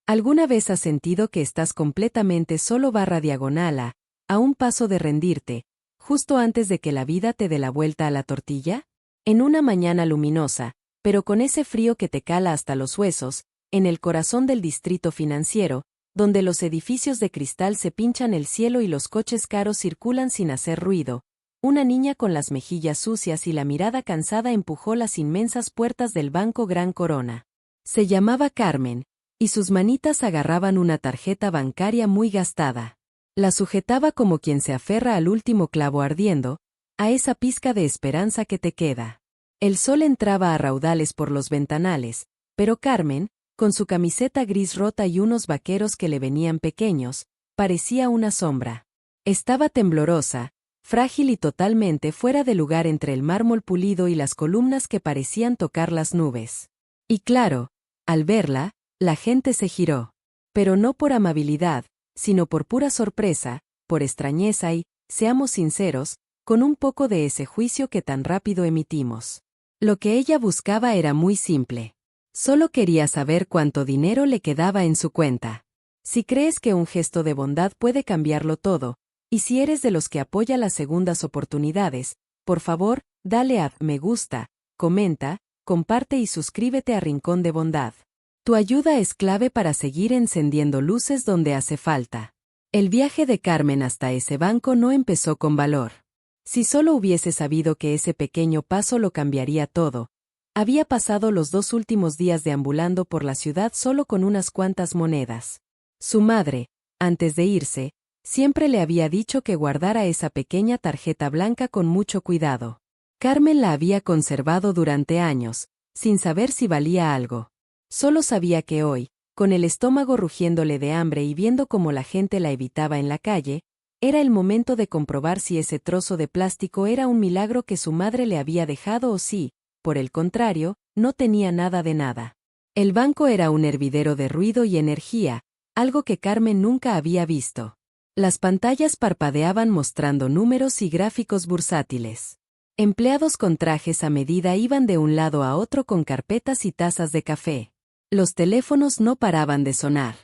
¿Alguna vez has sentido que estás completamente solo barra diagonal a un paso de rendirte, justo antes de que la vida te dé la vuelta a la tortilla? En una mañana luminosa, pero con ese frío que te cala hasta los huesos, en el corazón del distrito financiero, donde los edificios de cristal se pinchan el cielo y los coches caros circulan sin hacer ruido, una niña con las mejillas sucias y la mirada cansada empujó las inmensas puertas del Banco Gran Corona. Se llamaba Carmen, y sus manitas agarraban una tarjeta bancaria muy gastada. La sujetaba como quien se aferra al último clavo ardiendo, a esa pizca de esperanza que te queda. El sol entraba a raudales por los ventanales, pero Carmen, con su camiseta gris rota y unos vaqueros que le venían pequeños, parecía una sombra. Estaba temblorosa, frágil y totalmente fuera de lugar entre el mármol pulido y las columnas que parecían tocar las nubes. Y claro, al verla, la gente se giró. Pero no por amabilidad, sino por pura sorpresa, por extrañeza y, seamos sinceros, con un poco de ese juicio que tan rápido emitimos. Lo que ella buscaba era muy simple. Solo quería saber cuánto dinero le quedaba en su cuenta. Si crees que un gesto de bondad puede cambiarlo todo, y si eres de los que apoya las segundas oportunidades, por favor, dale a me gusta, comenta, comparte y suscríbete a Rincón de Bondad. Tu ayuda es clave para seguir encendiendo luces donde hace falta. El viaje de Carmen hasta ese banco no empezó con valor. Si solo hubiese sabido que ese pequeño paso lo cambiaría todo. Había pasado los 2 últimos días deambulando por la ciudad solo con unas cuantas monedas. Su madre, antes de irse, siempre le había dicho que guardara esa pequeña tarjeta blanca con mucho cuidado. Carmen la había conservado durante años, sin saber si valía algo. Solo sabía que hoy, con el estómago rugiéndole de hambre y viendo cómo la gente la evitaba en la calle, era el momento de comprobar si ese trozo de plástico era un milagro que su madre le había dejado o si, por el contrario, no tenía nada de nada. El banco era un hervidero de ruido y energía, algo que Carmen nunca había visto. Las pantallas parpadeaban mostrando números y gráficos bursátiles. Empleados con trajes a medida iban de un lado a otro con carpetas y tazas de café. Los teléfonos no paraban de sonar.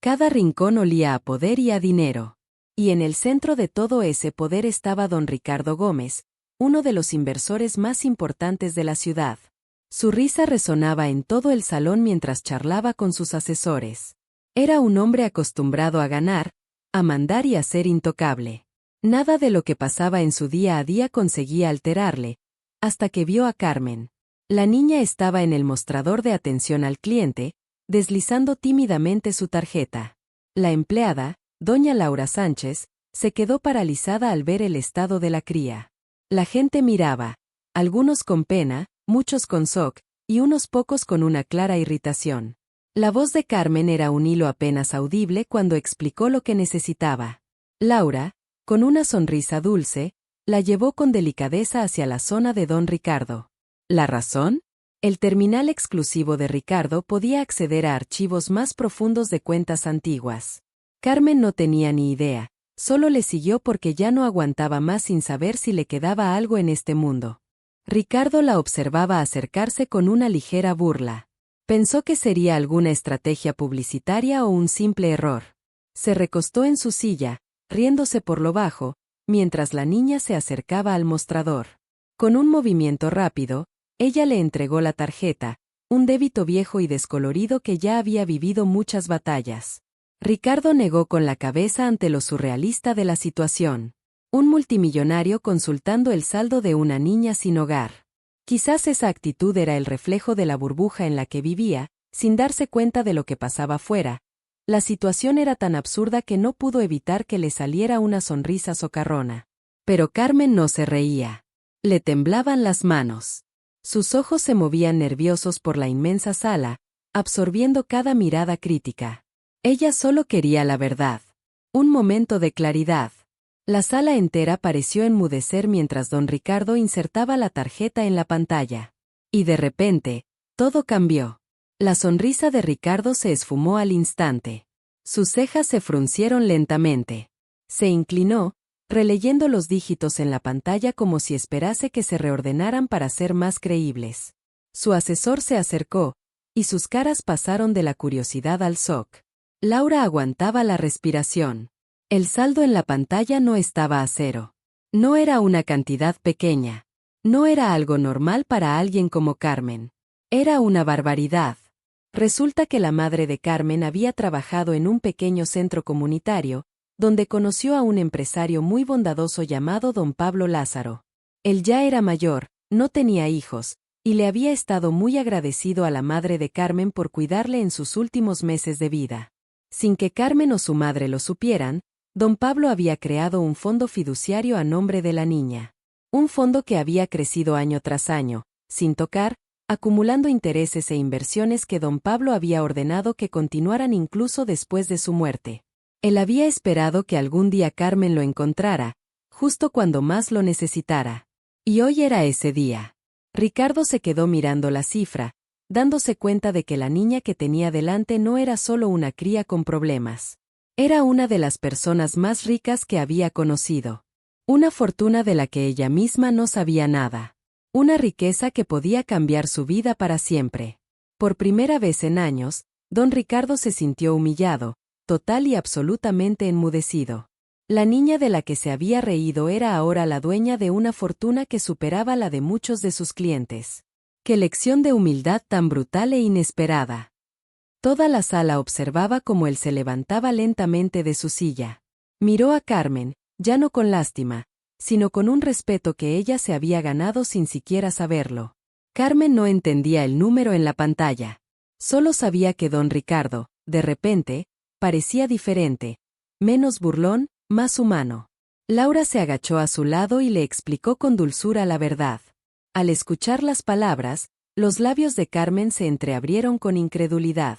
Cada rincón olía a poder y a dinero. Y en el centro de todo ese poder estaba don Ricardo Gómez, uno de los inversores más importantes de la ciudad. Su risa resonaba en todo el salón mientras charlaba con sus asesores. Era un hombre acostumbrado a ganar, a mandar y a ser intocable. Nada de lo que pasaba en su día a día conseguía alterarle, hasta que vio a Carmen. La niña estaba en el mostrador de atención al cliente, deslizando tímidamente su tarjeta. La empleada, doña Laura Sánchez, se quedó paralizada al ver el estado de la cría. La gente miraba, algunos con pena, muchos con shock, y unos pocos con una clara irritación. La voz de Carmen era un hilo apenas audible cuando explicó lo que necesitaba. Laura, con una sonrisa dulce, la llevó con delicadeza hacia la zona de don Ricardo. ¿La razón? El terminal exclusivo de Ricardo podía acceder a archivos más profundos de cuentas antiguas. Carmen no tenía ni idea, solo le siguió porque ya no aguantaba más sin saber si le quedaba algo en este mundo. Ricardo la observaba acercarse con una ligera burla. Pensó que sería alguna estrategia publicitaria o un simple error. Se recostó en su silla, riéndose por lo bajo, mientras la niña se acercaba al mostrador. Con un movimiento rápido, ella le entregó la tarjeta, un débito viejo y descolorido que ya había vivido muchas batallas. Ricardo negó con la cabeza ante lo surrealista de la situación. Un multimillonario consultando el saldo de una niña sin hogar. Quizás esa actitud era el reflejo de la burbuja en la que vivía, sin darse cuenta de lo que pasaba fuera. La situación era tan absurda que no pudo evitar que le saliera una sonrisa socarrona. Pero Carmen no se reía. Le temblaban las manos. Sus ojos se movían nerviosos por la inmensa sala, absorbiendo cada mirada crítica. Ella solo quería la verdad. Un momento de claridad. La sala entera pareció enmudecer mientras don Ricardo insertaba la tarjeta en la pantalla. Y de repente, todo cambió. La sonrisa de Ricardo se esfumó al instante. Sus cejas se fruncieron lentamente. Se inclinó, releyendo los dígitos en la pantalla como si esperase que se reordenaran para ser más creíbles. Su asesor se acercó, y sus caras pasaron de la curiosidad al shock. Laura aguantaba la respiración. El saldo en la pantalla no estaba a cero. No era una cantidad pequeña. No era algo normal para alguien como Carmen. Era una barbaridad. Resulta que la madre de Carmen había trabajado en un pequeño centro comunitario, donde conoció a un empresario muy bondadoso llamado don Pablo Lázaro. Él ya era mayor, no tenía hijos, y le había estado muy agradecido a la madre de Carmen por cuidarle en sus últimos meses de vida. Sin que Carmen o su madre lo supieran, don Pablo había creado un fondo fiduciario a nombre de la niña. Un fondo que había crecido año tras año, sin tocar, acumulando intereses e inversiones que don Pablo había ordenado que continuaran incluso después de su muerte. Él había esperado que algún día Carmen lo encontrara, justo cuando más lo necesitara. Y hoy era ese día. Ricardo se quedó mirando la cifra, dándose cuenta de que la niña que tenía delante no era solo una cría con problemas. Era una de las personas más ricas que había conocido. Una fortuna de la que ella misma no sabía nada. Una riqueza que podía cambiar su vida para siempre. Por primera vez en años, don Ricardo se sintió humillado, total y absolutamente enmudecido. La niña de la que se había reído era ahora la dueña de una fortuna que superaba la de muchos de sus clientes. ¡Qué lección de humildad tan brutal e inesperada! Toda la sala observaba cómo él se levantaba lentamente de su silla. Miró a Carmen, ya no con lástima, sino con un respeto que ella se había ganado sin siquiera saberlo. Carmen no entendía el número en la pantalla. Solo sabía que don Ricardo, de repente, parecía diferente, menos burlón, más humano. Laura se agachó a su lado y le explicó con dulzura la verdad. Al escuchar las palabras, los labios de Carmen se entreabrieron con incredulidad.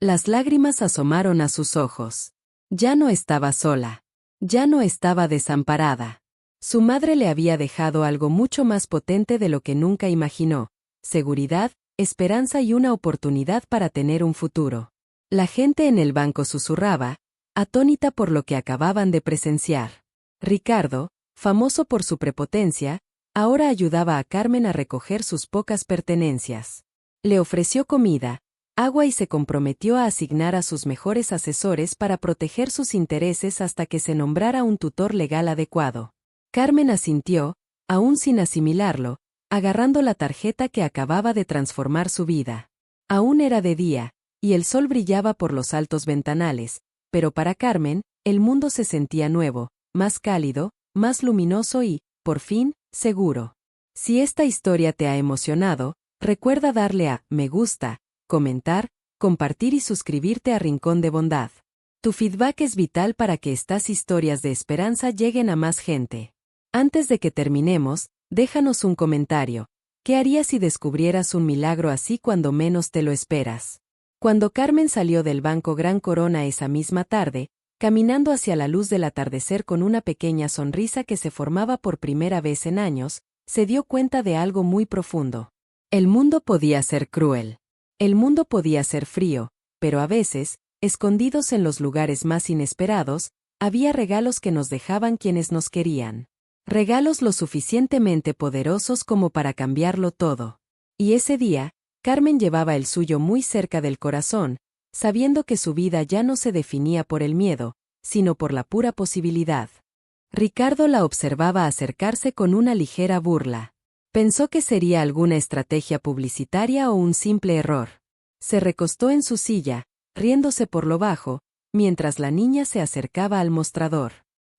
Las lágrimas asomaron a sus ojos. Ya no estaba sola. Ya no estaba desamparada. Su madre le había dejado algo mucho más potente de lo que nunca imaginó: seguridad, esperanza y una oportunidad para tener un futuro. La gente en el banco susurraba, atónita por lo que acababan de presenciar. Ricardo, famoso por su prepotencia, ahora ayudaba a Carmen a recoger sus pocas pertenencias. Le ofreció comida, agua y se comprometió a asignar a sus mejores asesores para proteger sus intereses hasta que se nombrara un tutor legal adecuado. Carmen asintió, aún sin asimilarlo, agarrando la tarjeta que acababa de transformar su vida. Aún era de día, y el sol brillaba por los altos ventanales, pero para Carmen, el mundo se sentía nuevo, más cálido, más luminoso y, por fin, seguro. Si esta historia te ha emocionado, recuerda darle a me gusta, comentar, compartir y suscribirte a Rincón de Bondad. Tu feedback es vital para que estas historias de esperanza lleguen a más gente. Antes de que terminemos, déjanos un comentario. ¿Qué harías si descubrieras un milagro así cuando menos te lo esperas? Cuando Carmen salió del Banco Gran Corona esa misma tarde, caminando hacia la luz del atardecer con una pequeña sonrisa que se formaba por primera vez en años, se dio cuenta de algo muy profundo. El mundo podía ser cruel. El mundo podía ser frío, pero a veces, escondidos en los lugares más inesperados, había regalos que nos dejaban quienes nos querían. Regalos lo suficientemente poderosos como para cambiarlo todo. Y ese día, Carmen llevaba el suyo muy cerca del corazón, sabiendo que su vida ya no se definía por el miedo, sino por la pura posibilidad. Ricardo la observaba acercarse con una ligera burla. Pensó que sería alguna estrategia publicitaria o un simple error. Se recostó en su silla, riéndose por lo bajo, mientras la niña se acercaba al mostrador.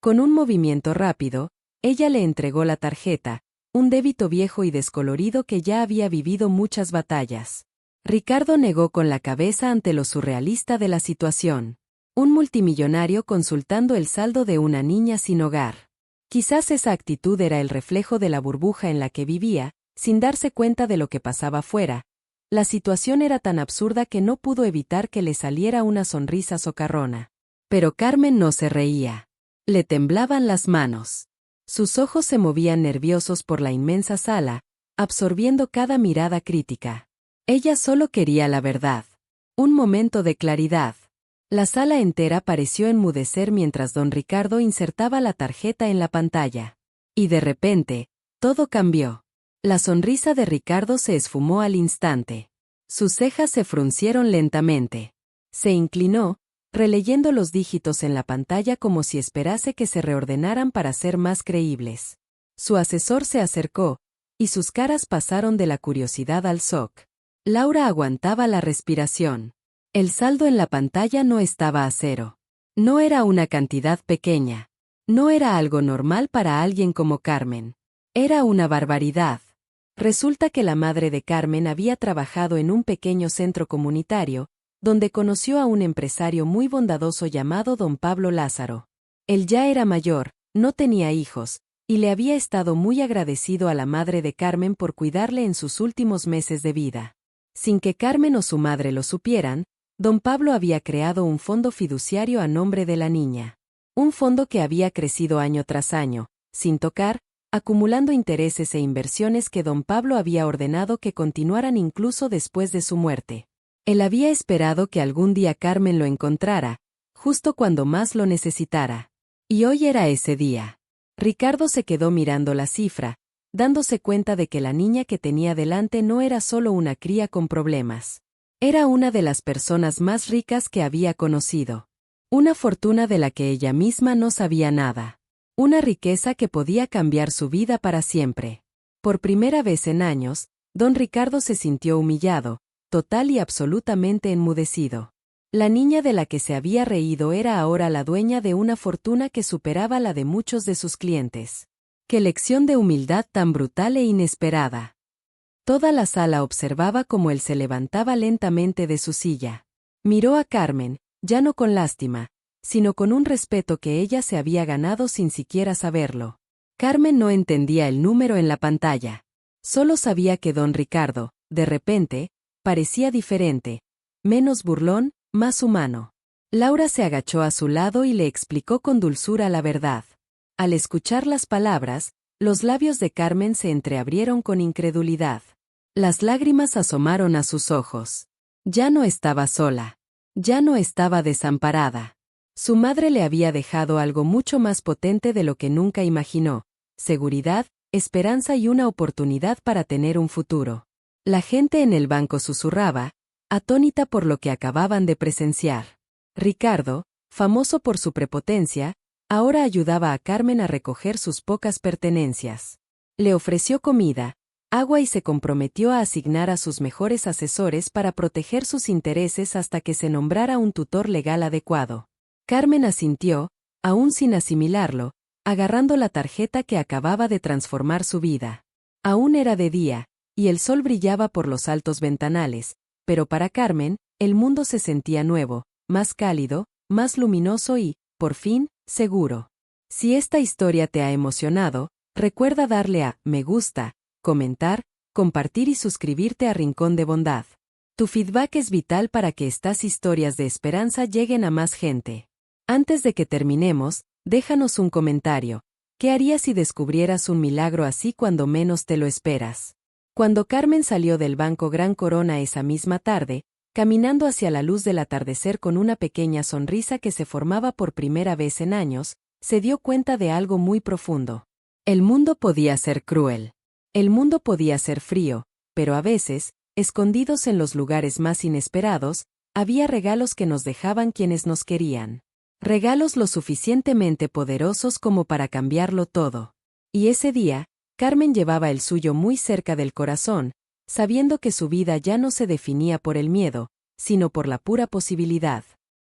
Con un movimiento rápido, ella le entregó la tarjeta, un débito viejo y descolorido que ya había vivido muchas batallas. Ricardo negó con la cabeza ante lo surrealista de la situación. Un multimillonario consultando el saldo de una niña sin hogar. Quizás esa actitud era el reflejo de la burbuja en la que vivía, sin darse cuenta de lo que pasaba fuera. La situación era tan absurda que no pudo evitar que le saliera una sonrisa socarrona. Pero Carmen no se reía. Le temblaban las manos. Sus ojos se movían nerviosos por la inmensa sala, absorbiendo cada mirada crítica. Ella solo quería la verdad. Un momento de claridad. La sala entera pareció enmudecer mientras don Ricardo insertaba la tarjeta en la pantalla. Y de repente, todo cambió. La sonrisa de Ricardo se esfumó al instante. Sus cejas se fruncieron lentamente. Se inclinó, releyendo los dígitos en la pantalla como si esperase que se reordenaran para ser más creíbles. Su asesor se acercó, y sus caras pasaron de la curiosidad al shock. Laura aguantaba la respiración. El saldo en la pantalla no estaba a cero. No era una cantidad pequeña. No era algo normal para alguien como Carmen. Era una barbaridad. Resulta que la madre de Carmen había trabajado en un pequeño centro comunitario, donde conoció a un empresario muy bondadoso llamado don Pablo Lázaro. Él ya era mayor, no tenía hijos, y le había estado muy agradecido a la madre de Carmen por cuidarle en sus últimos meses de vida. Sin que Carmen o su madre lo supieran, don Pablo había creado un fondo fiduciario a nombre de la niña. Un fondo que había crecido año tras año, sin tocar, acumulando intereses e inversiones que don Pablo había ordenado que continuaran incluso después de su muerte. Él había esperado que algún día Carmen lo encontrara, justo cuando más lo necesitara. Y hoy era ese día. Ricardo se quedó mirando la cifra, dándose cuenta de que la niña que tenía delante no era solo una cría con problemas. Era una de las personas más ricas que había conocido. Una fortuna de la que ella misma no sabía nada. Una riqueza que podía cambiar su vida para siempre. Por primera vez en años, don Ricardo se sintió humillado, total y absolutamente enmudecido. La niña de la que se había reído era ahora la dueña de una fortuna que superaba la de muchos de sus clientes. ¡Qué lección de humildad tan brutal e inesperada! Toda la sala observaba cómo él se levantaba lentamente de su silla. Miró a Carmen, ya no con lástima, sino con un respeto que ella se había ganado sin siquiera saberlo. Carmen no entendía el número en la pantalla. Solo sabía que don Ricardo, de repente, parecía diferente, menos burlón, más humano. Laura se agachó a su lado y le explicó con dulzura la verdad. Al escuchar las palabras, los labios de Carmen se entreabrieron con incredulidad. Las lágrimas asomaron a sus ojos. Ya no estaba sola. Ya no estaba desamparada. Su madre le había dejado algo mucho más potente de lo que nunca imaginó: seguridad, esperanza y una oportunidad para tener un futuro. La gente en el banco susurraba, atónita por lo que acababan de presenciar. Ricardo, famoso por su prepotencia, ahora ayudaba a Carmen a recoger sus pocas pertenencias. Le ofreció comida, agua y se comprometió a asignar a sus mejores asesores para proteger sus intereses hasta que se nombrara un tutor legal adecuado. Carmen asintió, aún sin asimilarlo, agarrando la tarjeta que acababa de transformar su vida. Aún era de día, y el sol brillaba por los altos ventanales, pero para Carmen, el mundo se sentía nuevo, más cálido, más luminoso y, por fin, seguro. Si esta historia te ha emocionado, recuerda darle a me gusta, comentar, compartir y suscribirte a Rincón de Bondad. Tu feedback es vital para que estas historias de esperanza lleguen a más gente. Antes de que terminemos, déjanos un comentario. ¿Qué harías si descubrieras un milagro así cuando menos te lo esperas? Cuando Carmen salió del Banco Gran Corona esa misma tarde, caminando hacia la luz del atardecer con una pequeña sonrisa que se formaba por primera vez en años, se dio cuenta de algo muy profundo. El mundo podía ser cruel. El mundo podía ser frío, pero a veces, escondidos en los lugares más inesperados, había regalos que nos dejaban quienes nos querían. Regalos lo suficientemente poderosos como para cambiarlo todo. Y ese día, Carmen llevaba el suyo muy cerca del corazón, sabiendo que su vida ya no se definía por el miedo, sino por la pura posibilidad.